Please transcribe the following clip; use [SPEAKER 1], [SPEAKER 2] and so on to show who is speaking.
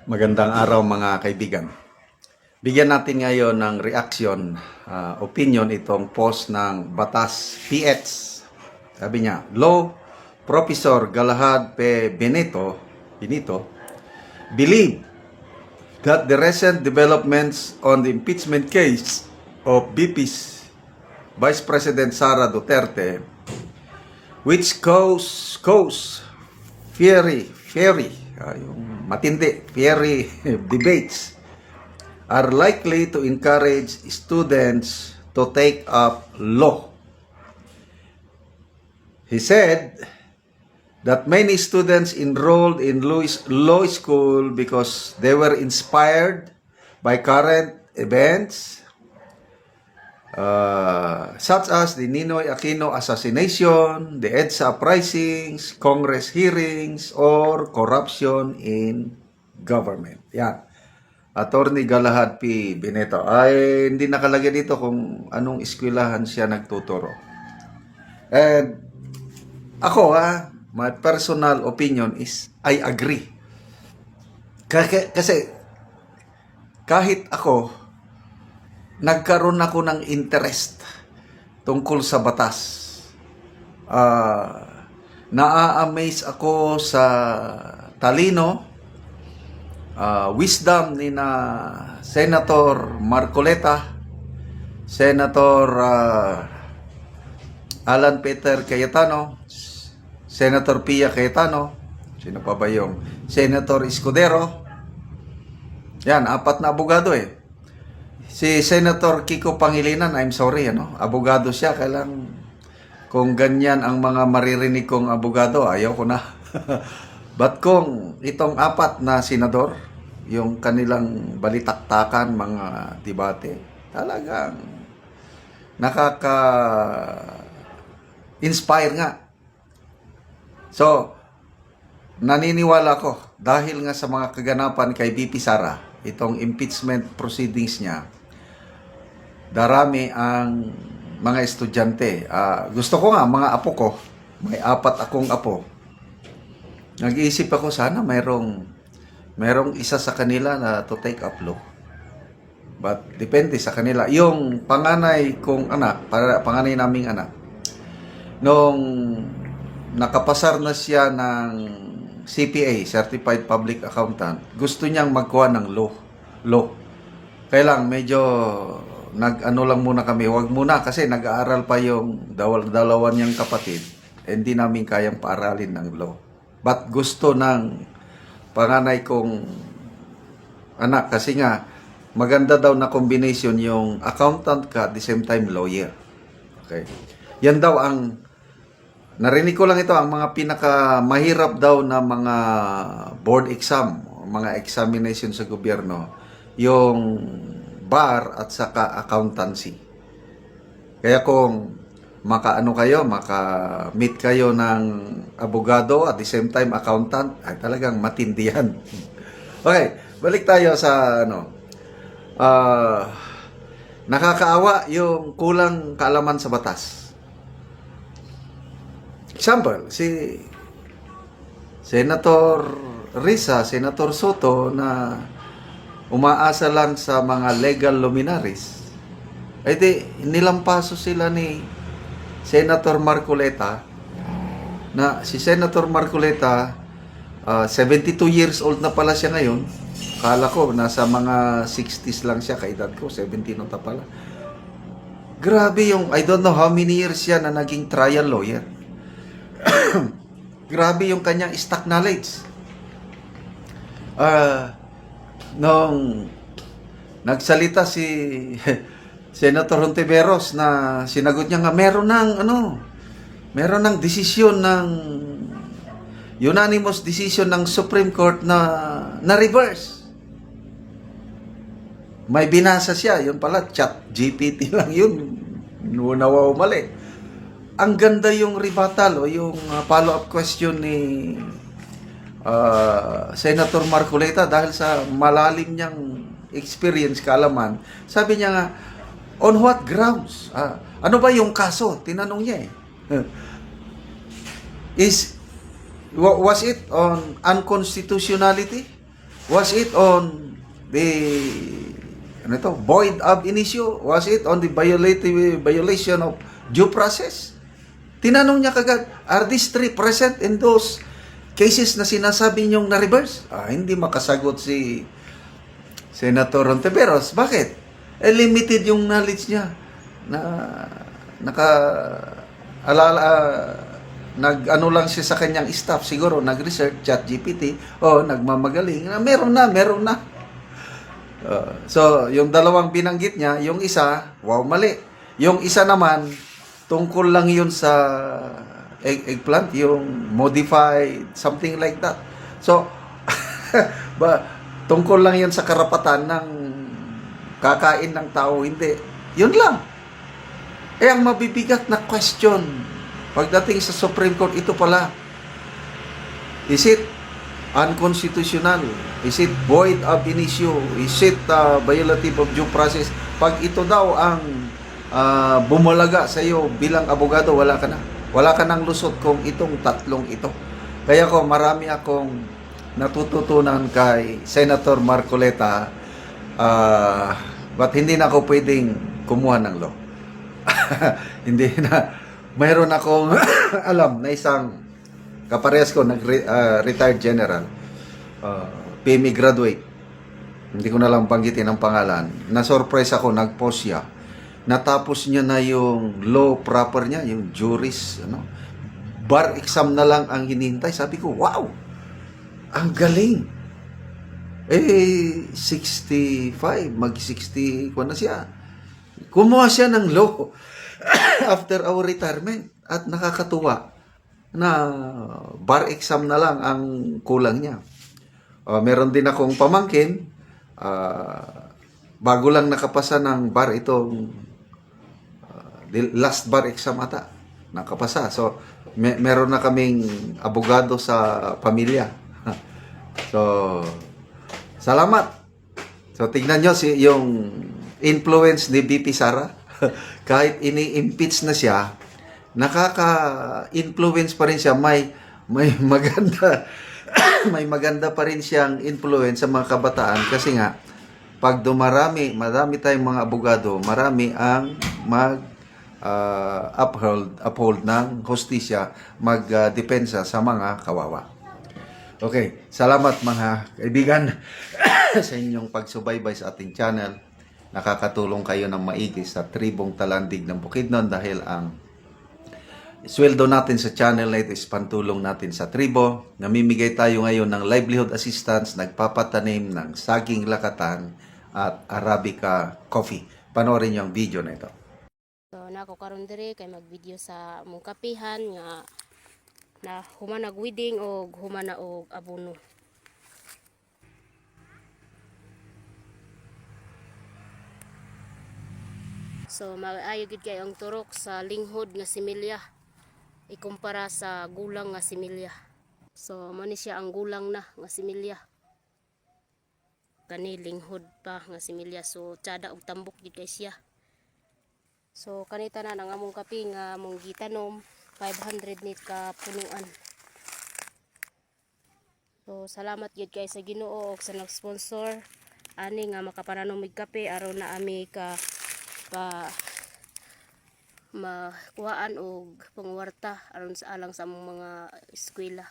[SPEAKER 1] Magandang araw mga kaibigan. Bigyan natin ngayon ng reaction, opinion itong post ng Batas PH. Sabi niya, Law Professor Galahad P. Benito believe that the recent developments on the impeachment case of VP's Vice President Sara Duterte, which cause fiery yung matindi, fiery debates, are likely to encourage students to take up law. He said that many students enrolled in law school because they were inspired by current events such as the Ninoy Aquino assassination, the EDSA uprisings, Congress hearings, or corruption in government. Yan. Attorney Galahad P. Benito. Ay, hindi nakalagay dito kung anong eskwelahan siya nagtuturo. And ako, my personal opinion is I agree. Kasi kahit ako, nagkaroon ako ng interest tungkol sa batas. Naa-amaze ako sa talino, wisdom ni na Senator Marcoleta, Senator Alan Peter Cayetano, Senator Pia Cayetano, sino pa ba yung Senator Escudero. Yan, 4 na abogado eh. Si Senator Kiko Pangilinan, I'm sorry, abogado siya. Kailang kung ganyan ang mga maririnig kong abogado, ayaw ko na. But kung itong 4 na senador, yung kanilang balitaktakan, mga debate, talagang nakaka-inspire nga. So, naniniwala ko, dahil nga sa mga kaganapan kay VP Sara, itong impeachment proceedings niya, darami ang mga estudyante. Gusto ko nga, mga apo ko, may 4 akong apo. Nag-iisip ako, sana mayroong isa sa kanila na to take up law. But depende sa kanila. Yung panganay kong anak, panganay naming anak, nung nakapasar na siya ng CPA, Certified Public Accountant, gusto niyang magkuha ng law. Kaya lang, medyo nag-ano lang muna kami, wag muna kasi nag-aaral pa yung dalawa niyang kapatid. Hindi namin kayang paaralin ng law. But gusto ng panganay kong anak kasi nga maganda daw na combination yung accountant ka at the same time lawyer. Okay. Yan daw ang narinig ko lang ito, ang mga pinakamahirap daw na mga board exam, mga examination sa gobyerno, yung bar at saka accountancy. Kaya kung maka-meet kayo ng abogado at the same time accountant, ay talagang matindi yan. Okay, balik tayo sa nakakaawa yung kulang kaalaman sa batas. Example, si Senator Risa, Senator Soto na umaasa lang sa mga legal luminaries, ay di nilampaso sila ni Senator Marcoleta, na si Senator Marcoleta 72 years old na pala siya ngayon. Kala ko nasa mga 60s lang siya, kaedad ko 70 na pala. Grabe yung, I don't know how many years siya na naging trial lawyer. Grabe yung kanyang stock knowledge. Nung nagsalita si Senator Hontiveros na sinagot niya nga meron ng desisyon ng unanimous decision ng Supreme Court na reverse. May binasa siya, yun pala ChatGPT lang yun. Nawaw mali. Ang ganda yung rebuttal o yung follow-up question ni Senator Marcoleta dahil sa malalim niyang experience, kaalaman. Sabi niya nga, on what grounds? Ano ba yung kaso? Tinanong niya eh. Was it on unconstitutionality? Was it on the ano ito, void ab initio? Was it on the violation of due process? Tinanong niya kagad, are these three present in those cases na sinasabi niyong na-reverse? Hindi makasagot si Senator Ontiveros. Bakit? Limited yung knowledge niya na naka alala nag-ano lang siya sa kanyang staff, siguro nag-research, chat GPT, o nagmamagaling, meron na. So, yung dalawang binanggit niya, yung isa, wow, mali. Yung isa naman, tungkol lang yun sa eggplant, yung modified, something like that. So, tungkol lang yun sa karapatan ng kakain ng tao, hindi. Yun lang. Ang mabibigat na question, pagdating sa Supreme Court, ito pala, is it unconstitutional? Is it void ab initio? Is it violative of due process? Pag ito daw ang bumalaga sa iyo bilang abogado, wala ka na. Wala ka nang lusot kung itong tatlong ito. Kaya marami akong natututunan kay Senator Marcoleta, but hindi na ako pwedeng kumuha ng law. Hindi na. Mayroon akong alam na isang kaparehas ko, retired general, PME graduate. Hindi ko na lang banggitin ang pangalan. Na-surprise ako, nag-post siya. Natapos niya na yung law proper niya, yung juris, bar exam na lang ang hinihintay. Sabi ko, wow! Ang galing! 65, mag-60 ko na siya. Kumuha siya ng law after our retirement at nakakatuwa na bar exam na lang ang kulang niya. Meron din akong pamangkin, bago lang nakapasa ng bar itong last bar exam ata, nakapasa. So, meron na kaming abogado sa pamilya. So, salamat. So, tignan nyo yung influence ni BP Sara. Kahit ini-impeach na siya, nakaka-influence pa rin siya. May maganda may maganda pa rin siyang influence sa mga kabataan kasi nga pag marami tayong mga abogado, marami ang uphold ng hustisya, magdepensa sa mga kawawa. Okay, salamat mga kaibigan sa inyong pagsubaybay sa ating channel. Nakakatulong kayo ng maigi sa tribong Talandig ng Bukidnon dahil ang sweldo natin sa channel na ito is pantulong natin sa tribo. Namimigay tayo ngayon ng livelihood assistance, nagpapatanim ng saging lakatan at Arabica coffee. Panoorin niyo ang video na ito.
[SPEAKER 2] So nako karon diri kay magvideo sa mong kapihan nga na human nag wedding o human na og abono. So maayo gid kay ang turok sa linghod nga similya ikumpara sa gulang nga similya. So mo ni siya ang gulang na nga similya. Kani linghod pa nga similya, so tiada og tambok gid kay siya. So kanita na ang among kape nga among gitanom 500 ni ka punuan. So salamat gid kay sa Ginoo og sa nag-sponsor ani nga makapananom mig kape aron na ami ka makuhaan og pangwarta aron sa alang sa among mga eskwela.